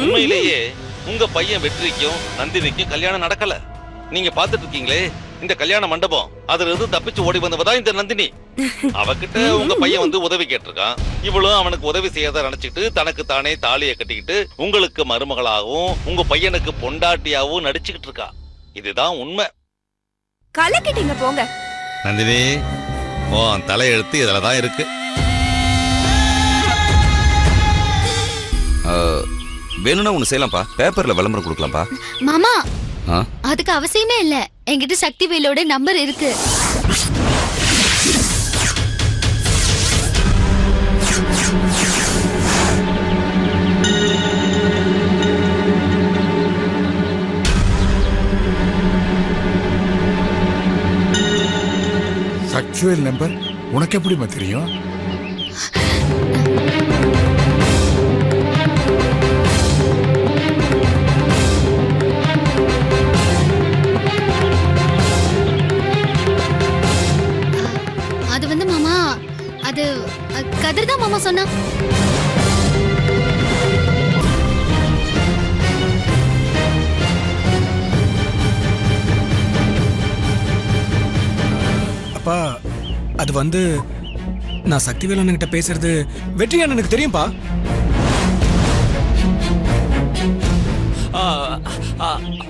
உண்மையிலேயே உங்க பையன் வெற்றிக்கும் நந்தினிக்கும் கல்யாணம் நடக்கல. நீங்க பாத்துட்டு இருக்கீங்களே இந்த கல்யாண மண்டபம், அதுல இருந்து தப்பிச்சு ஓடி வந்தவதான் இந்த நந்தினி. அவகிட்ட உங்க பையன் வந்து உதவி கேட்டிருக்கான். இவளும் அவனுக்கு உதவி செய்யறத நினைச்சிட்டு தனக்கு தானே தாலியை கட்டிக்கிட்டு உங்களுக்கு மருமகளாகவும் உங்க பையனுக்கு பொண்டாட்டியாவும் நடிச்சுக்கிட்டு இருக்கா. இதுதான் உண்மை. கலக்கிட்டீங்க போங்க. நந்தினி, உன் தலையெழுத்து இதுலதான் இருக்கு. வேணும்னா ஒண்ணு செய்யலாம்ப்பா, பேப்பர்ல விளம்பரம் கொடுக்கலாம்ப்பா. மாமா, அதுக்கு அவசியமே இல்ல. என்கிட்ட சக்தி வேலோட நம்பர் இருக்கு. சக்திவேல் நம்பர் உனக்கு எப்படிமா தெரியும்? அது வந்து மாமா, அது கதிர் தான் மாமா சொன்னா. அப்பா, அது வந்து நான் சக்திவேல் அண்ணன்கிட்ட பேசுறது வெற்றி அண்ணனுக்கு தெரியும்பா.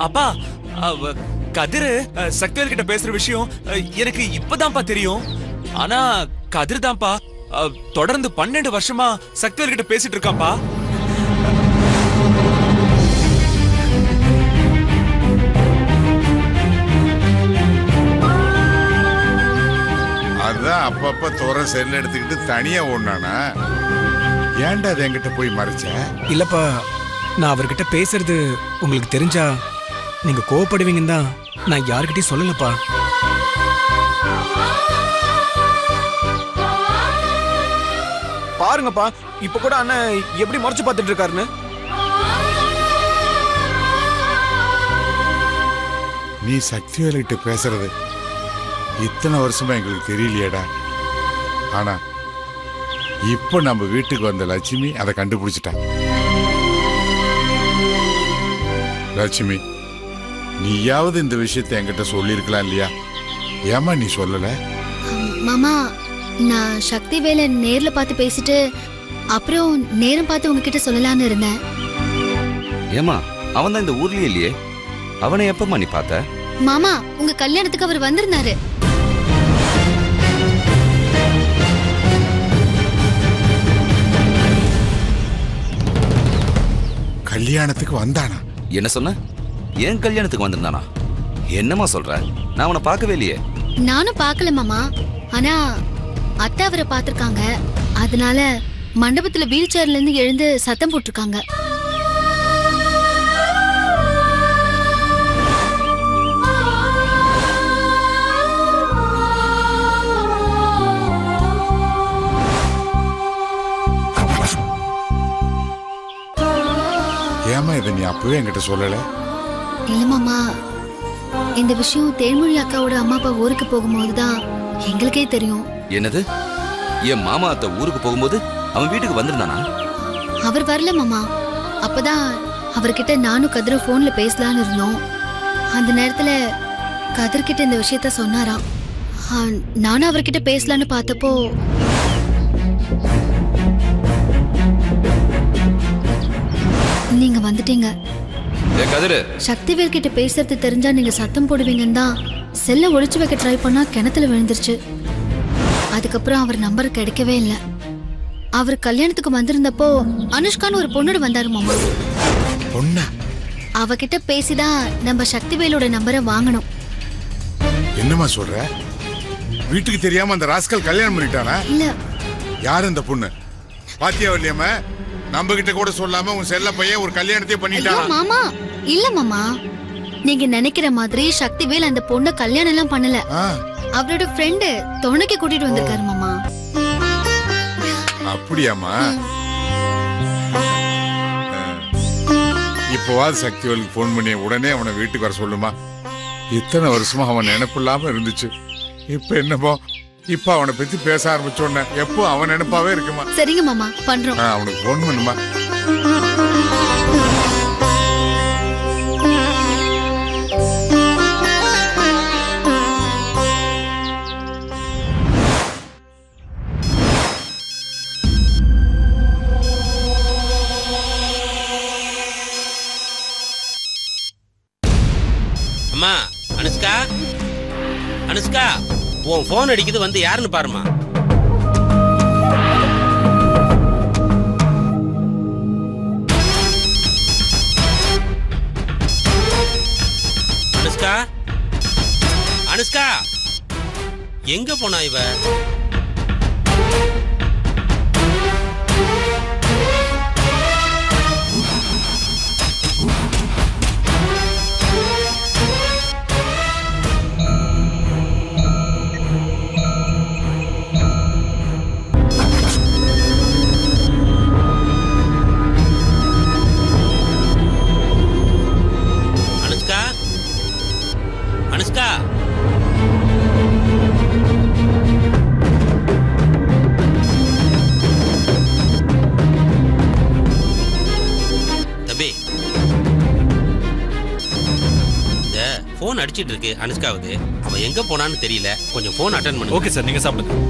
அப்பா, கதிர் சக்திவேல் கிட்ட பேசுற விஷயம் எனக்கு இப்பதான்ப்பா தெரியும். ஆனா கதிர் தான்ப்பா தொடர்ந்து 12 வருஷமா சக்திவேல் கிட்ட பேசிட்டு இருக்கான்ப்பா. அதான் அப்பப்ப தோற செல்ல எடுத்துக்கிட்டு தனியா ஓடுனானா? ஏன்டா அது என்கிட்ட போய் மறைச்ச? இல்லப்பா, நான் அவர்கிட்ட பேசுறது உங்களுக்கு தெரிஞ்சா நீங்க கோவப்படுவீங்கன்னு தான் நான் யாருக்கிட்டையும் சொல்லலப்பா. பாருங்கப்பா, இப்ப கூட அண்ணன் எப்படி மறைச்சு பார்த்துட்டு இருக்காருன்னு. நீ சக்திவேல் கிட்ட பேசுறது இத்தனை வருஷமா எங்களுக்கு தெரியலையேடா. ஆனா இப்ப நம்ம வீட்டுக்கு வந்த லட்சுமி அதை கண்டுபிடிச்சிட்டா. லட்சுமி, நீயாவது இந்த விஷயத்தை என்கிட்ட சொல்லிருக்கலாம் இல்லையா? ஏமா நீ சொல்லல? மாமா, நான் சக்தி வேலை நேர்ல பார்த்து பேசிட்டு அப்புறம் நேரம் பார்த்து உங்ககிட்ட சொல்லலான்னு இருந்தேன். ஏமா, அவன் தான் இந்த ஊர்லயே இல்லையே, அவனை எப்பமா நீ பார்த்த? மாமா, உங்க கல்யாணத்துக்கு அவர் வந்திருந்தாரு. கல்யாணத்துக்கு வந்தானா? என்ன சொன்ன? ஏன் கல்யாணத்துக்கு வந்திருந்தானா? என்னமா சொல்ற? நான் அவனை பார்க்கவே இல்லையே. நானும் பார்க்கல மாமா. ஆனா அத்தை அவரை பார்த்திருக்காங்க. அதனால மண்டபத்துல வீல் சேர்ல இருந்து எழுந்து சத்தம் போட்டிருக்காங்க. ஏமா இதை நீ அப்பவே என்கிட்ட சொல்லல? இல்ல மாமா, இந்த விஷயம் தேன்மொழி அக்காவோட அம்மா அப்பா ஊருக்கு போகும்போதுதான் எங்களுக்கே தெரியும். என்னது? என் மாமா அத்தை ஊருக்கு போகும்போது அவன் வீட்டுக்கு வந்திருந்தானா? அவர் வரல மாமா. அப்பதான் அவர்கிட்ட நானும் கதிரும் போன்ல பேசலான்னு இருந்தோம். அந்த நேரத்துல கதிர்கிட்ட இந்த விஷயத்த சொன்னாராம். நானும் அவர்கிட்ட பேசலான்னு பார்த்தப்போ நீங்க வந்துட்டீங்க. சக்திவேல் கிட்ட பேசுறது தெரிஞ்சா நீங்க சத்தம் போடுவீங்கன்னு தான் செல்ல ஒளிச்சு வைக்க ட்ரை பண்ணா கிணத்துல விழுந்துருச்சு. அதுக்கப்புறம் அவர் நம்பர் கிடைக்கவே இல்லை. அவர் கல்யாணத்துக்கு வந்திருந்தப்போ அனுஷ்கான்னு ஒரு பொண்ணோட வந்தாரு மாமா. பொண்ணா? அவகிட்ட பேசிதான் நம்ம சக்திவேலோட நம்பரை வாங்கணும். என்னமா சொல்ற? வீட்டுக்கு தெரியாம அந்த ராஸ்கல் கல்யாணம் பண்ணிட்டானா? இல்ல. யார் அந்த பொண்ணு? பாத்தியா வள்ளியம்மா, நம்ம கிட்ட கூட சொல்லாம உன் செல்ல பையன் ஒரு கல்யாணத்தை பண்ணிட்டானா? மாமா, இல்ல மாமா, நீங்க நினைக்கிற மாதிரி சக்திவேல் அந்த பொண்ணை கல்யாணம் எல்லாம் பண்ணல. அவரோட ஃப்ரெண்டு துணைக்கு கூட்டிட்டு வந்திருக்காரு மாமா. அப்படியாமா? இப்போவாது சக்திவேலுக்கு போன் பண்ணி உடனே அவனை வீட்டுக்கு வர சொல்லுமா. இத்தனை வருஷமா அவன் நினைப்பு இல்லாம இருந்துச்சு. இப்ப என்னமோ இப்ப அவனை பத்தி பேச ஆரம்பிச்சோன்ன எப்போ அவன் நினைப்பாவே இருக்குமா. சரிங்க மாமா, பண்றோம். அவனுக்கு போன் பண்ணுமா. அம்மா, அனுஷ்கா, அனுஷ்கா, உன் போன் அடிக்குது, வந்து யாருன்னு பாருமா. அனுஷ்கா, அனுஷ்கா, எங்க போனா இவ? அனுஷ்கா, தம்பி, இந்த போன் அடிச்சிட்டு இருக்கு அனுஷ்காவுது. அவ எங்க போனான்னு தெரியல, கொஞ்சம் போன் அட்டெண்ட் பண்ணு. ஓகே சார், நீங்க சாப்பிடுங்க.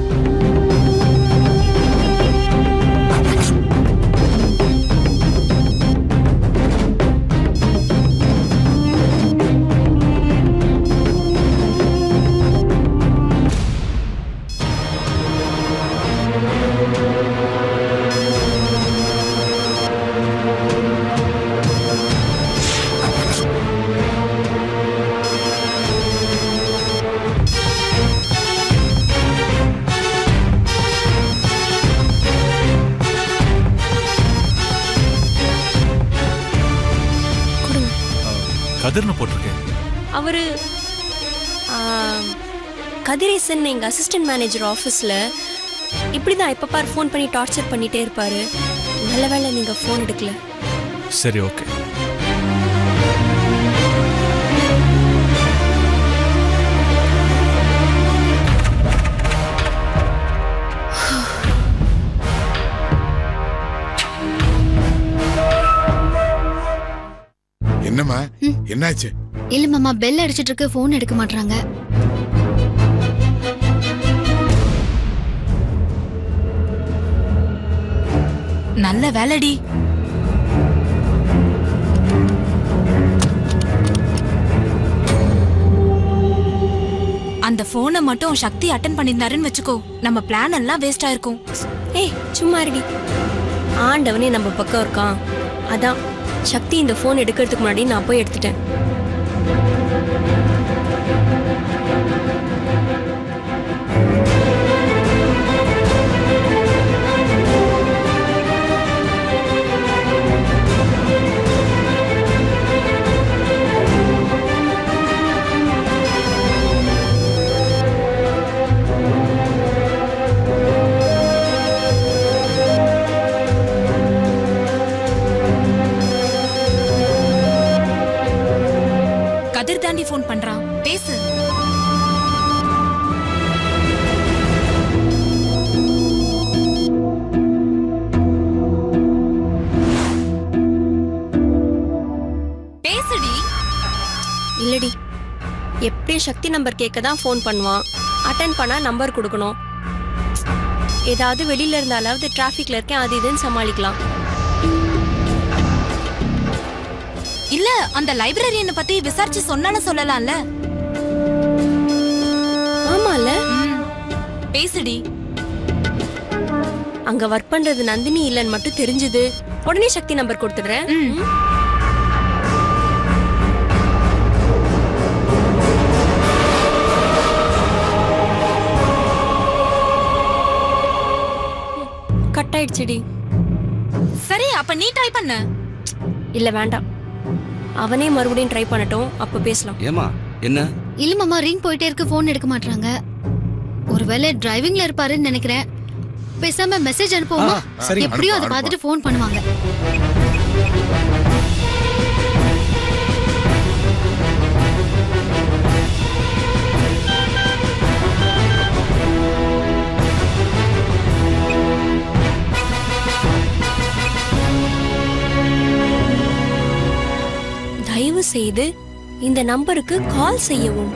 கதிர்னு போட்டிருக்கேன். அவரு கதிரேசன், எங்க அசிஸ்டன்ட் மேனேஜர் ஆஃபீஸ்ல இப்படிதான் எப்ப பார் ஃபோன் பண்ணி டார்ச்சர் பண்ணிட்டே இருப்பாரு. நல்ல வேளை நீங்க ஃபோன் எடுக்கல. சரி, ஓகே. என்னம்மா, என்னாச்சு? இல்ல மாமா, பெல் அடிச்சிட்டு இருக்கு, போன் எடுக்க மாட்டாங்க. நல்ல வேலைடி. அந்த போனை மட்டும் சக்தி அட்டெண்ட் பண்ணிருந்தாருன்னு வெச்சுக்கோ, நம்ம பிளான் எல்லாம் வேஸ்ட் ஆயிருக்கும். ஏய் சும்மா இருடி. ஆண்டவனே நம்ம பக்கம் இருக்கான். அதான் சக்தி இந்த ஃபோன் எடுக்கிறதுக்கு முன்னாடி நான் போய் எடுத்துட்டேன். கதிர் தாண்டி போன் பண்றான், பேசு. பேசுடி. இல்லடி, எப்படி சக்தி நம்பர் கேட்க தான் ஃபோன் பண்ணுவான். அட்டெண்ட் பண்ணா நம்பர் கொடுக்கணும். ஏதாவது வெளியில இருந்தாலாவது டிராஃபிக்ல இருக்கேன் அது இதுன்னு சமாளிக்கலாம். இல்ல, அந்த லைப்ரரியனை பத்தி விசாரிச்சு சொன்னாலும் சொல்லலாம்ல. ஆமால, பேசுடி. அங்க ஒர்க் பண்றது நந்தினி இல்லன்னு மட்டும் தெரிஞ்சது, உடனே சக்தி நம்பர் கொடுத்துடுறேன். கட் ஆயிடுச்சுடி. சரி, அப்ப நீ ட்ரை பண்ண. இல்ல வேண்டாம், அவனே மறுபடியும் ட்ரை பண்ணட்டும், அப்ப பேசலாம். ஏமா என்ன? இல்ல மாமா, ரிங் போயிட்டே இருக்கு, போன் எடுக்க மாட்டாங்க. ஒருவேளை டிரைவிங்ல இருப்பாருன்னு நினைக்கிறேன். பேசாம மெசேஜ் அனுப்புவோமா? எப்படியும் அதை பார்த்துட்டு போன் பண்ணுவாங்க. செய்து இந்த நம்பருக்கு கால் செய்யவும்.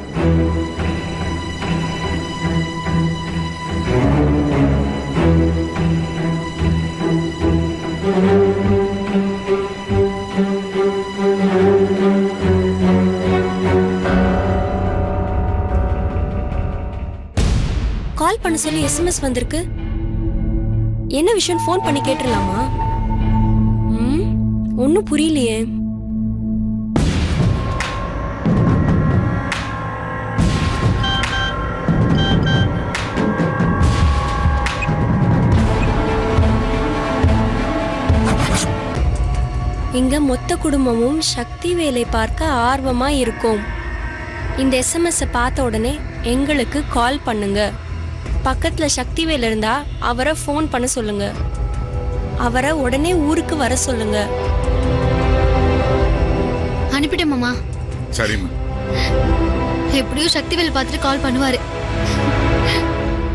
கால் பண்ண சொல்லி எஸ்எம்எஸ் வந்திருக்கு. என்ன விஷயம் ஃபோன் பண்ணி கேட்டுடலாமா? ஒன்னும் புரியலையே. இங்க மொத்த குடும்பமும் சக்தி வேலை பார்க்க ஆர்வமா இருக்கும். இந்த எஸ்எம்எஸ் பார்த்த உடனே எங்களுக்கு கால் பண்ணுங்க. பக்கத்துல சக்தி வேலை இருந்தா அவரை ஃபோன் பண்ண சொல்லுங்க. அவரை உடனே ஊருக்கு வர சொல்லுங்க. அனுப்பிட்டேன் மாமா. சரிம்மா. எப்படியும் சக்திவேல் பார்த்துட்டு கால் பண்ணுவாரு.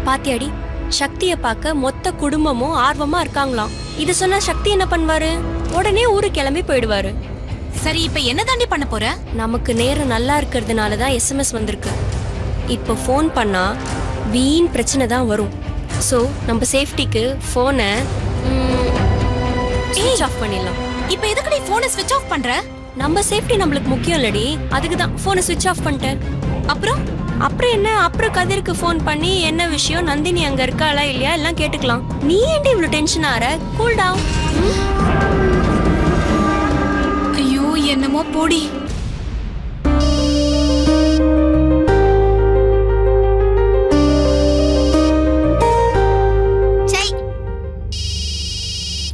பாத்தியாடி, சக்தியை பார்க்க மொத்த குடும்பமும் ஆர்வமா இருக்காங்களாம். இது சொன்னா சக்தி என்ன பண்ணுவாரு? உடனே ஊருக்கு கிளம்பி போயிடுவாரு. சரி, இப்ப என்ன தாண்டி பண்ண போற? நமக்கு நேரம் நல்லா இருக்கிறதுனால தான் எஸ்எம்எஸ் வந்திருக்கு. இப்போ ஃபோன் பண்ணா வீண் பிரச்சனை தான் வரும். ஸோ நம்ம சேஃப்டிக்கு ஃபோனை ஸ்விட்ச் ஆஃப் பண்ணிடலாம். இப்ப எதுக்கு நீ போனை ஸ்விட்ச் ஆஃப் பண்ற? நம்ம சேஃப்டி நம்மளுக்கு முக்கியம் இல்லடி, அதுக்கு தான் ஃபோனை ஸ்விட்ச் ஆஃப் பண்ணிட்டேன். அப்புறம் என்ன? அப்புறம் கதிருக்கு ஃபோன் பண்ணி என்ன விஷயம், நந்தினி அங்க இருக்காளா இல்லையா எல்லாம் கேட்டுக்கலாம். நீ ஏன்டி இவ்வளவு டென்ஷன் ஆற? Cool down. ஐயோ, என்னமோ போடி.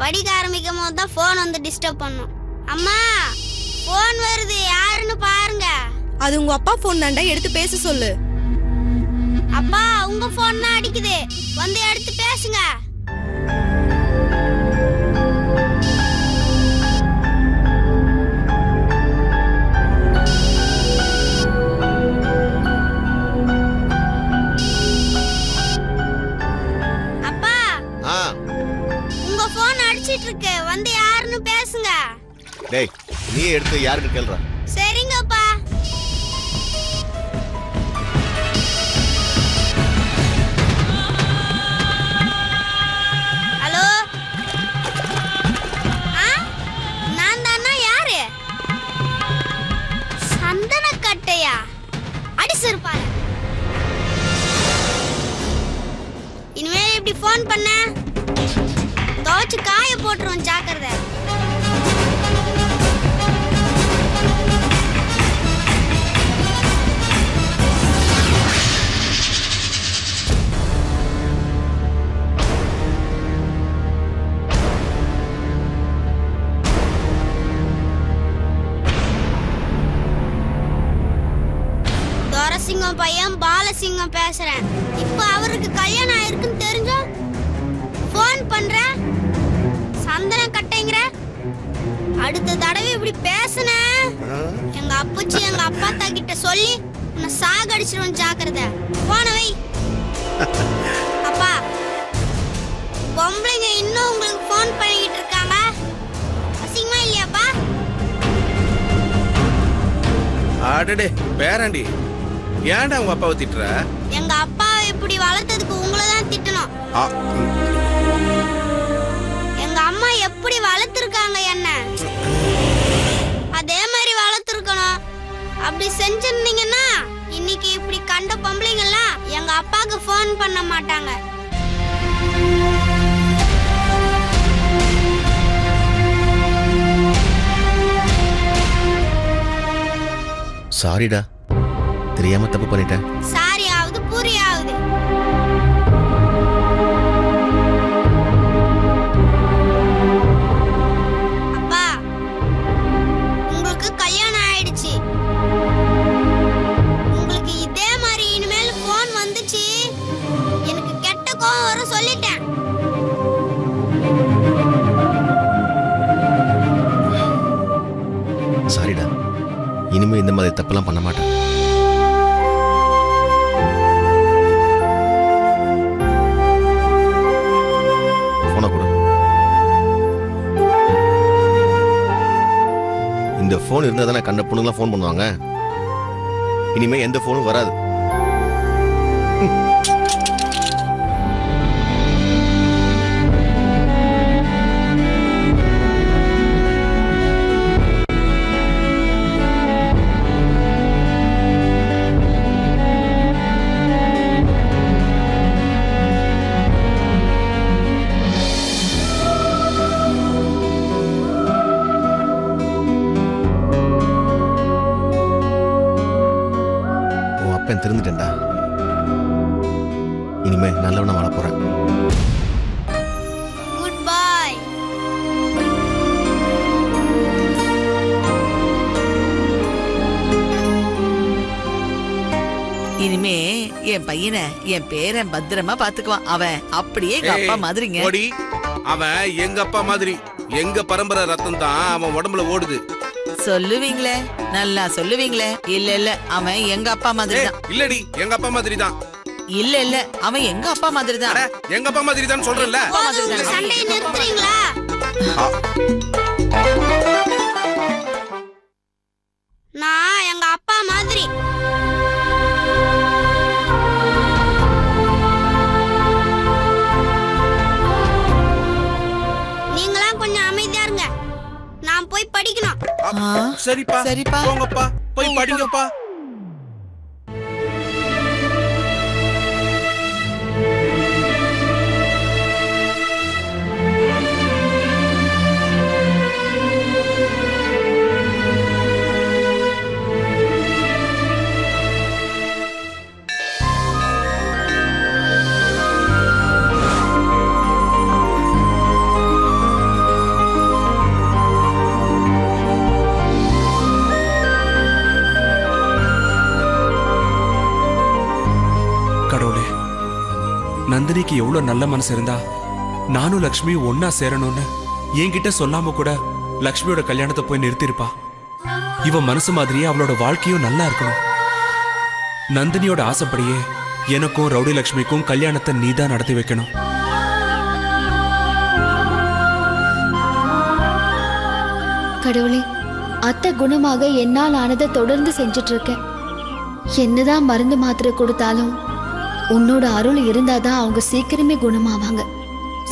படிக்க ஆரம்பிக்கும் போது தான் போன் வந்து டிஸ்டர்ப் பண்ணும். அம்மா, போன் வருது, யாருன்னு பாருங்க. அது உங்க அப்பா போன் தாண்டா, எடுத்து பேச சொல்லு. அப்பா, உங்க போன் தான் அடிக்குது, வந்து எடுத்து பேசுங்க. அப்பா, உங்க போன் அடிச்சிட்டு இருக்கு, வந்து யாருன்னு பேசுங்க. டேய், நீ எடுத்து யாருக்கு கேளுடா. சரிங்கப்பா. ஹலோ, நான் தானா? யாரு? சந்தன கட்டையா? அடிச்சிருப்பாரு. இனிமேல் இப்படி போன் பண்ண துவச்சு காய போட்டுருவோம், ஜாக்கிரதை. துரசிங்கம் பையன் பாலசிங்கம் பேசுறேன். இப்ப அவருக்கு கல்யாணம் ஆயிருக்குன்னு தெரிஞ்சோம் போன் பண்ற, சந்தன கட்டைங்கிற. அடுத்த தடவை இப்படி பேசுன எங்க அப்புச்சி எங்க அப்பா கிட்ட சொல்லி உன்னை சாகடிச்சிருவோம், ஜாக்கிரதை. போன வை. அப்பா, பொம்பளைங்க இன்னும் உங்களுக்கு போன் பண்ணிக்கிட்டு இருக்காங்க, அசிங்கமா இல்லையாப்பா? அடடே பேராண்டி, ஏன்டா உங்க அப்பாவை திட்டுற? எங்க அப்பாவை இப்படி வளர்த்ததுக்கு உங்களை தான் திட்டணும். எங்க அம்மா எப்படி வளர்த்துருக்காங்க என்ன, அதே மாதிரி வளர்த்துருக்கணும். அப்படி செஞ்சிருந்தீங்கன்னா இன்னைக்கு இப்படி கண்ட பொம்பளைங்கெல்லாம் எங்க அப்பாவுக்கு ஃபோன் பண்ண மாட்டாங்க. சாரிடா, தெரியாம தப்பு பண்ணிட்டேன். சாரி ஆகுது, பூரி ஆகுது. அப்பா, உங்களுக்கு கல்யாணம் ஆயிடுச்சு. உங்களுக்கு இதே மாதிரி இனிமேல் போன் வந்துச்சு எனக்கு கெட்ட கோவம் வரும், சொல்லிட்டேன். சாரிடா, இனிமே இந்த மாதிரி தப்பெல்லாம் பண்ண மாட்டேன். ஃபோன் இருந்தால் தானே கண்ட பொண்ணுங்களாம் ஃபோன் பண்ணுவாங்க. இனிமே எந்த ஃபோனும் வராது. திருந்துட்டேன்டா. இனிமே நல்லவனா வாழ போறேன். Good bye. இனிமே என் பையனை என் பேரன் பத்திரமா பாத்துக்குவான். அவன் அப்படியே எங்க அப்பா மாதிரிங்க. அவன் எங்க அப்பா மாதிரி. எங்க பரம்பரை ரத்தம் தான் அவன் உடம்புல ஓடுது. சொல்லுவீங்களே, நல்லா சொல்லுவீங்களே. இல்ல இல்ல, அவன் எங்க அப்பா மாதிரி தான். இல்லடி, எங்க அப்பா மாதிரி தான். இல்ல இல்ல, அவன் எங்க அப்பா மாதிரி தான். எங்க அப்பா மாதிரி தான் சொல்றேன்ல. சண்டையை நிறுத்துறீங்களா? நான் எங்க அப்பா மாதிரி. நீங்களாம் கொஞ்சம் அமைதியா இருங்க. நான் போய் படிக்கணும். சரிப்பா சரிப்பா, போங்கப்பா, போய் படிங்கப்பா. நந்தினிக்கு எவ்வளவு நல்ல மனசு இருந்தா நானும் லக்ஷ்மி ஒன்னா சேரணும்னு என்கிட்ட சொல்லாம கூட லக்ஷ்மியோட கல்யாணத்தை போய் நிறுத்திருப்பா. இவ மனசு மாதிரியே அவளோட வாழ்க்கையும் நல்லா இருக்கணும். நந்தினியோட ஆசைப்படியே எனக்கும் ரவுடி லக்ஷ்மிக்கும் கல்யாணத்தை நீதான் நடத்தி வைக்கணும். கடவுளே, அத்தை குணமாக என்னால் ஆனதை தொடர்ந்து செஞ்சுட்டு இருக்கேன். என்னதான் மருந்து மாத்திரை கொடுத்தாலும் உன்னோட அருள் இருந்தாதான் அவங்க சீக்கிரமே குணமாவாங்க.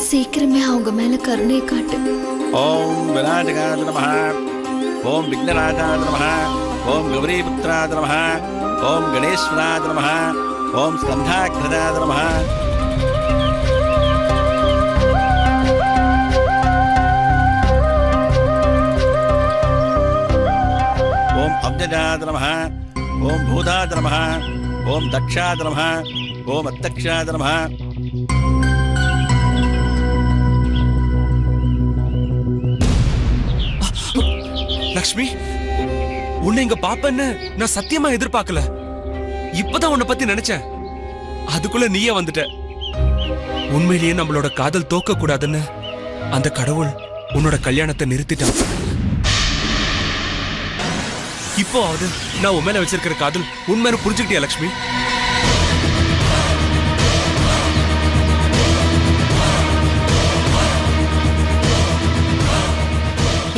சீக்கிரமே அவங்க மேல கருணை காட்டு. ஓம் விநாயகாய நமஹ, ஓம் விக்னராஜாய நமஹ, ஓம் கௌரிபுத்ராய நமஹ, ஓம் கணேஸ்வராய நமஹ, ஓம் ஸ்கந்தாக்ரதாய நமஹ. ஓம் அப்ஜஜாய நமஹ, ஓம் பூதாய நமஹ, ஓம் தக்ஷாய நமஹ, ஓம் அத்தக்ஷாய நமஹ. லக்ஷ்மி, உன்னை இங்க பாப்பன்னு நான் சத்தியமா எதிர்பார்க்கல. இப்பதான் உன்னை பத்தி நினைச்சேன். அதுக்குள்ள நீயே வந்துட்ட. உண்மையிலேயே நம்மளோட காதல் தோக்க கூடாதுன்னு அந்த கடவுள் உன்னோட கல்யாணத்தை நிறுத்திட்டான். இப்போ அது நான் உன் மேல வச்சிருக்கிற காதல் உண்மைன்னு புரிஞ்சுக்கிட்டியா லக்ஷ்மி?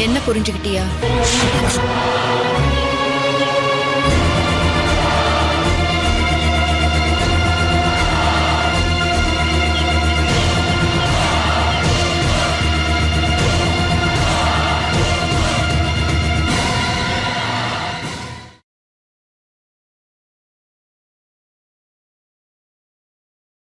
என்ன புரிஞ்சுக்கிட்டியா?